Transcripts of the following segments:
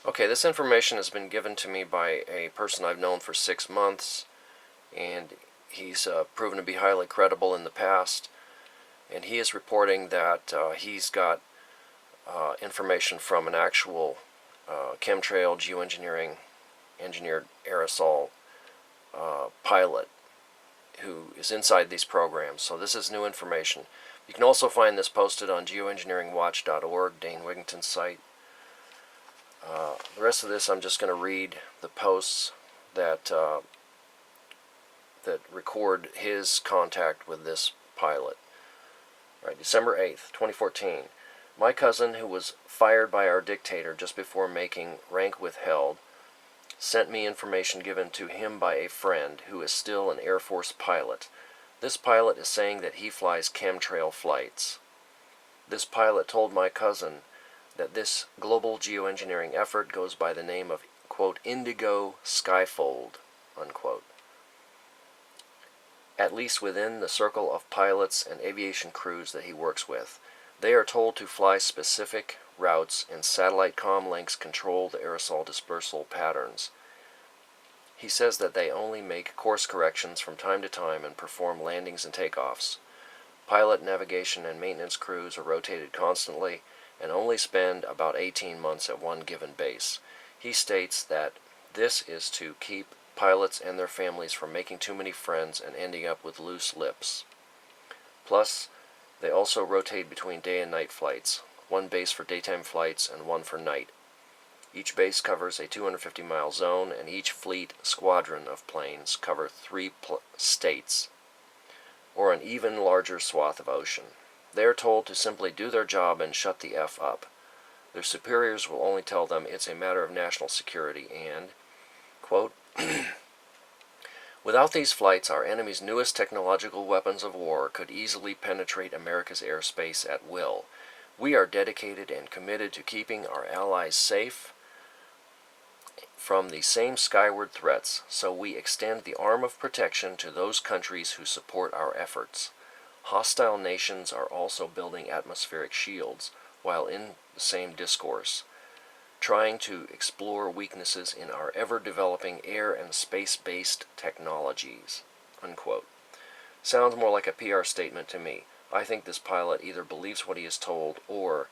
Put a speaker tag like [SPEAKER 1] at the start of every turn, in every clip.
[SPEAKER 1] Okay, this information has been given to me by a person I've known for 6 months, and he's proven to be highly credible in the past, and he is reporting that he's got information from an actual chemtrail geoengineering engineered aerosol pilot who is inside these programs. So this is new information. You can also find this posted on geoengineeringwatch.org, Dane Wigington's site. The rest of this, I'm just going to read the posts that that record his contact with this pilot. Right, December 8th, 2014. My cousin, who was fired by our dictator just before making rank withheld, sent me information given to him by a friend who is still an Air Force pilot. This pilot is saying that he flies chemtrail flights. This pilot told my cousin that this global geoengineering effort goes by the name of, quote, Indigo Skyfold, unquote. At least within the circle of pilots and aviation crews that he works with. They are told to fly specific routes, and satellite comm links control the aerosol dispersal patterns. He says that they only make course corrections from time to time and perform landings and takeoffs. Pilot, navigation, and maintenance crews are rotated constantly and only spend about 18 months at one given base. He states that this is to keep pilots and their families from making too many friends and ending up with loose lips. Plus, they also rotate between day and night flights, one base for daytime flights and one for night. Each base covers a 250-mile zone, and each fleet squadron of planes cover 3 states, or an even larger swath of ocean. They are told to simply do their job and shut the F up. Their superiors will only tell them it's a matter of national security and, quote, without these flights, our enemy's newest technological weapons of war could easily penetrate America's airspace at will. We are dedicated and committed to keeping our allies safe from the same skyward threats, so we extend the arm of protection to those countries who support our efforts. Hostile nations are also building atmospheric shields while in the same discourse, trying to explore weaknesses in our ever-developing air and space-based technologies, unquote. Sounds more like a PR statement to me. I think this pilot either believes what he is told or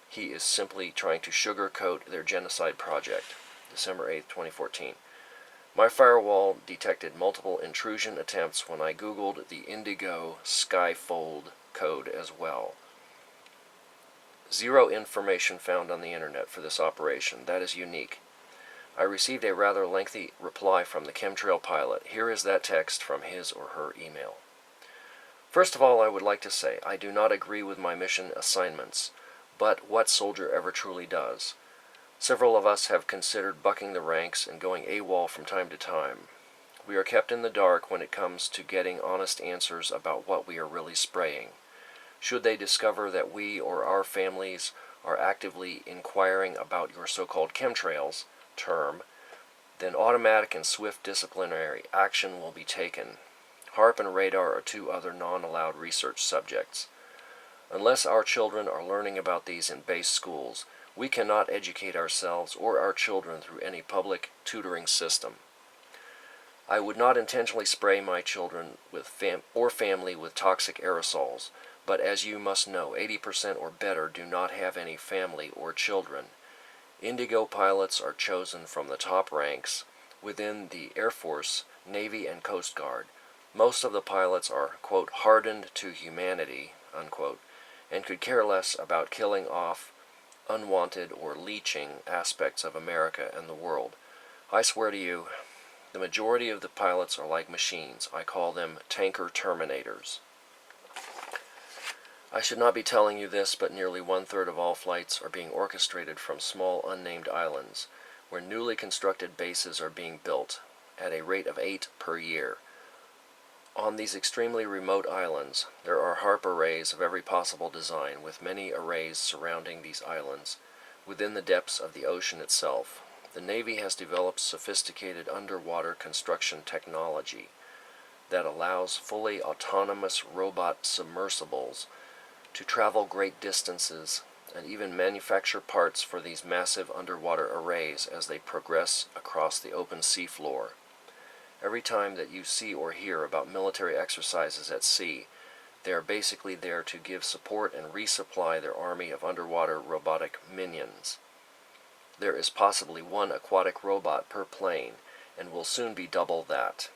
[SPEAKER 1] he is simply trying to sugarcoat their genocide project. December 8, 2014. My firewall detected multiple intrusion attempts when I Googled the Indigo Skyfold code as well. Zero information found on the internet for this operation. That is unique. I received a rather lengthy reply from the chemtrail pilot. Here is that text from his or her email. First of all, I would like to say I do not agree with my mission assignments, but what soldier ever truly does? Several of us have considered bucking the ranks and going AWOL from time to time. We are kept in the dark when it comes to getting honest answers about what we are really spraying. Should they discover that we or our families are actively inquiring about your so-called chemtrails term, then automatic and swift disciplinary action will be taken. HARP and radar are 2 other non-allowed research subjects. Unless our children are learning about these in base schools, we cannot educate ourselves or our children through any public tutoring system. I would not intentionally spray my children or family with toxic aerosols, but as you must know, 80% or better do not have any family or children. Indigo pilots are chosen from the top ranks within the Air Force, Navy, and Coast Guard. Most of the pilots are, quote, hardened to humanity, unquote, and could care less about killing off unwanted or leeching aspects of America and the world. I swear to you, the majority of the pilots are like machines. I call them tanker terminators. I should not be telling you this, but nearly 1/3 of all flights are being orchestrated from small unnamed islands, where newly constructed bases are being built, at a rate of 8 per year. On these extremely remote islands, there are HARP arrays of every possible design, with many arrays surrounding these islands, within the depths of the ocean itself. The Navy has developed sophisticated underwater construction technology that allows fully autonomous robot submersibles to travel great distances and even manufacture parts for these massive underwater arrays as they progress across the open sea floor. Every time that you see or hear about military exercises at sea, they are basically there to give support and resupply their army of underwater robotic minions. There is possibly one aquatic robot per plane, and will soon be double that.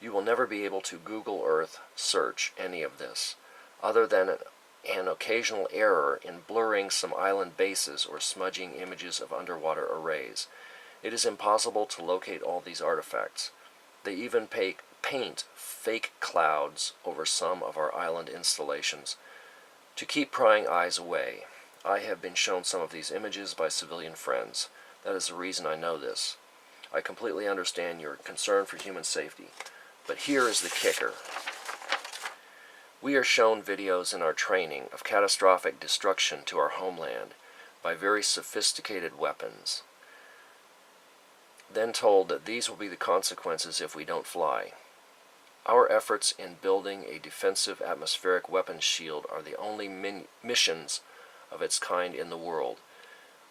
[SPEAKER 1] You will never be able to Google Earth search any of this, other than an occasional error in blurring some island bases or smudging images of underwater arrays. It is impossible to locate all these artifacts. They even paint fake clouds over some of our island installations to keep prying eyes away. I have been shown some of these images by civilian friends. That is the reason I know this. I completely understand your concern for human safety, but here is the kicker. We are shown videos in our training of catastrophic destruction to our homeland by very sophisticated weapons, then told that these will be the consequences if we don't fly. Our efforts in building a defensive atmospheric weapons shield are the only missions of its kind in the world.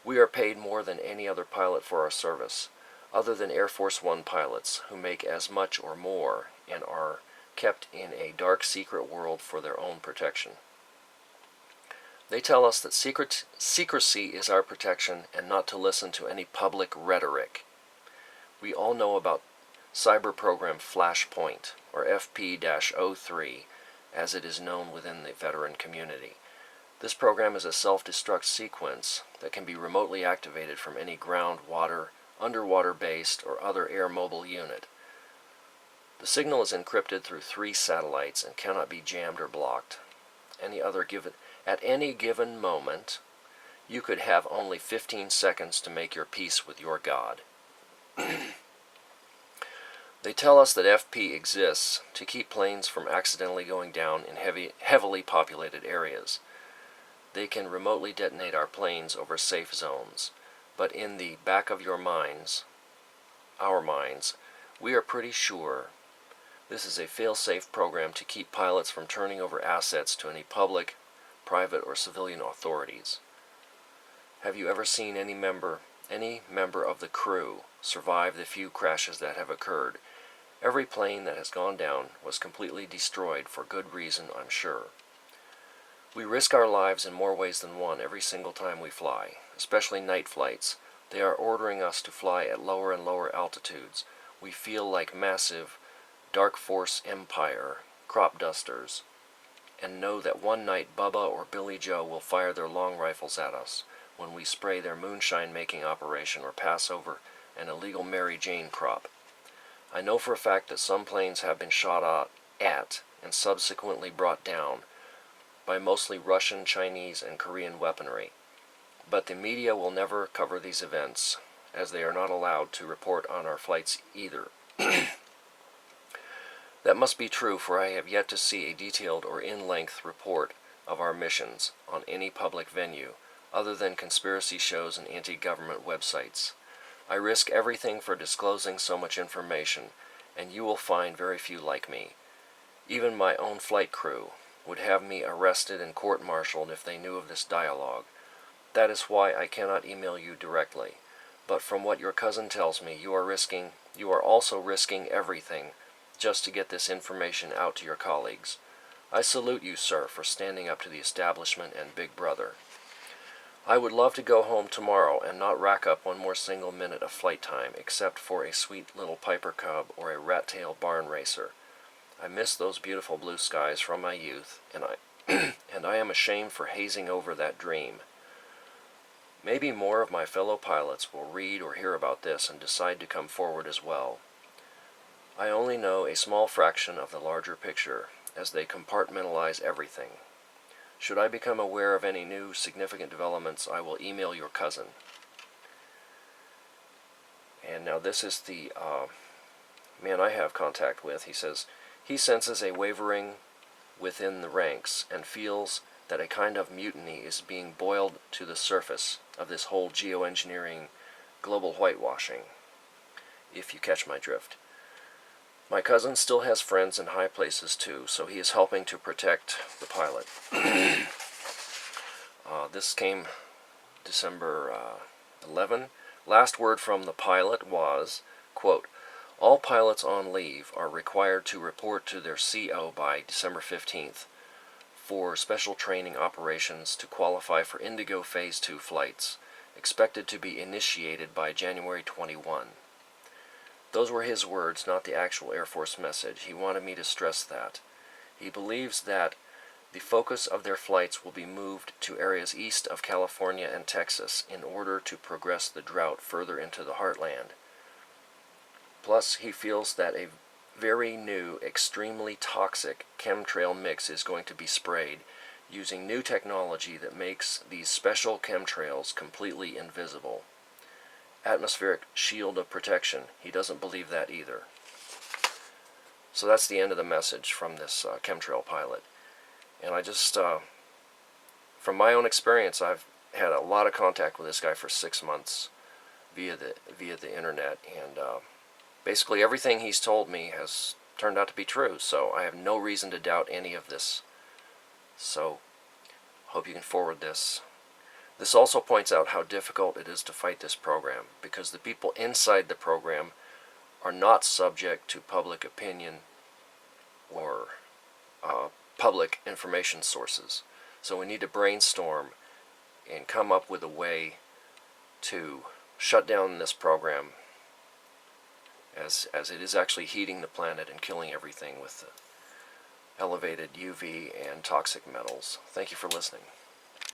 [SPEAKER 1] We are paid more than any other pilot for our service, other than Air Force One pilots, who make as much or more and are kept in a dark secret world for their own protection. They tell us that secrecy is our protection and not to listen to any public rhetoric. We all know about cyber program Flashpoint, or FP-03, as it is known within the veteran community. This program is a self-destruct sequence that can be remotely activated from any ground, water, underwater-based, or other air mobile unit. The signal is encrypted through 3 satellites and cannot be jammed or blocked. At any given moment, you could have only 15 seconds to make your peace with your God. They tell us that FP exists to keep planes from accidentally going down in heavily populated areas. They can remotely detonate our planes over safe zones, but in the back of your minds, our minds, we are pretty sure this is a fail-safe program to keep pilots from turning over assets to any public, private, or civilian authorities. Have you ever seen any member of the crew survive the few crashes that have occurred? Every plane that has gone down was completely destroyed for good reason, I'm sure. We risk our lives in more ways than one every single time we fly, especially night flights. They are ordering us to fly at lower and lower altitudes. We feel like massive Dark Force Empire crop dusters, and know that one night Bubba or Billy Joe will fire their long rifles at us when we spray their moonshine-making operation or pass over an illegal Mary Jane crop. I know for a fact that some planes have been shot at and subsequently brought down by mostly Russian, Chinese, and Korean weaponry. But the media will never cover these events, as they are not allowed to report on our flights either. That must be true, for I have yet to see a detailed or in-length report of our missions on any public venue, other than conspiracy shows and anti-government websites. I risk everything for disclosing so much information, and you will find very few like me. Even my own flight crew would have me arrested and court-martialed if they knew of this dialogue. That is why I cannot email you directly. But from what your cousin tells me, you are also risking everything just to get this information out to your colleagues. I salute you, sir, for standing up to the establishment and Big Brother. I would love to go home tomorrow and not rack up one more single minute of flight time, except for a sweet little Piper Cub or a rat-tail barn racer. I miss those beautiful blue skies from my youth, and I am ashamed for hazing over that dream. Maybe more of my fellow pilots will read or hear about this and decide to come forward as well. I only know a small fraction of the larger picture, as they compartmentalize everything. Should I become aware of any new significant developments, I will email your cousin. And now this is the man I have contact with. He says he senses a wavering within the ranks and feels that a kind of mutiny is being boiled to the surface of this whole geoengineering global whitewashing, if you catch my drift. My cousin still has friends in high places too, so he is helping to protect the pilot. This came December 11. Last word from the pilot was, quote, all pilots on leave are required to report to their CO by December 15th for special training operations to qualify for Indigo Phase 2 flights, expected to be initiated by January 21. Those were his words, not the actual Air Force message. He wanted me to stress that. He believes that the focus of their flights will be moved to areas east of California and Texas in order to progress the drought further into the heartland. Plus, he feels that a very new, extremely toxic chemtrail mix is going to be sprayed using new technology that makes these special chemtrails completely invisible. Atmospheric shield of protection. He doesn't believe that either. So that's the end of the message from this chemtrail pilot. And I just, from my own experience, I've had a lot of contact with this guy for 6 months via the internet, and basically everything he's told me has turned out to be true, so I have no reason to doubt any of this. So, hope you can forward this. This also points out how difficult it is to fight this program, because the people inside the program are not subject to public opinion or public information sources. So we need to brainstorm and come up with a way to shut down this program, as it is actually heating the planet and killing everything with elevated UV and toxic metals. Thank you for listening.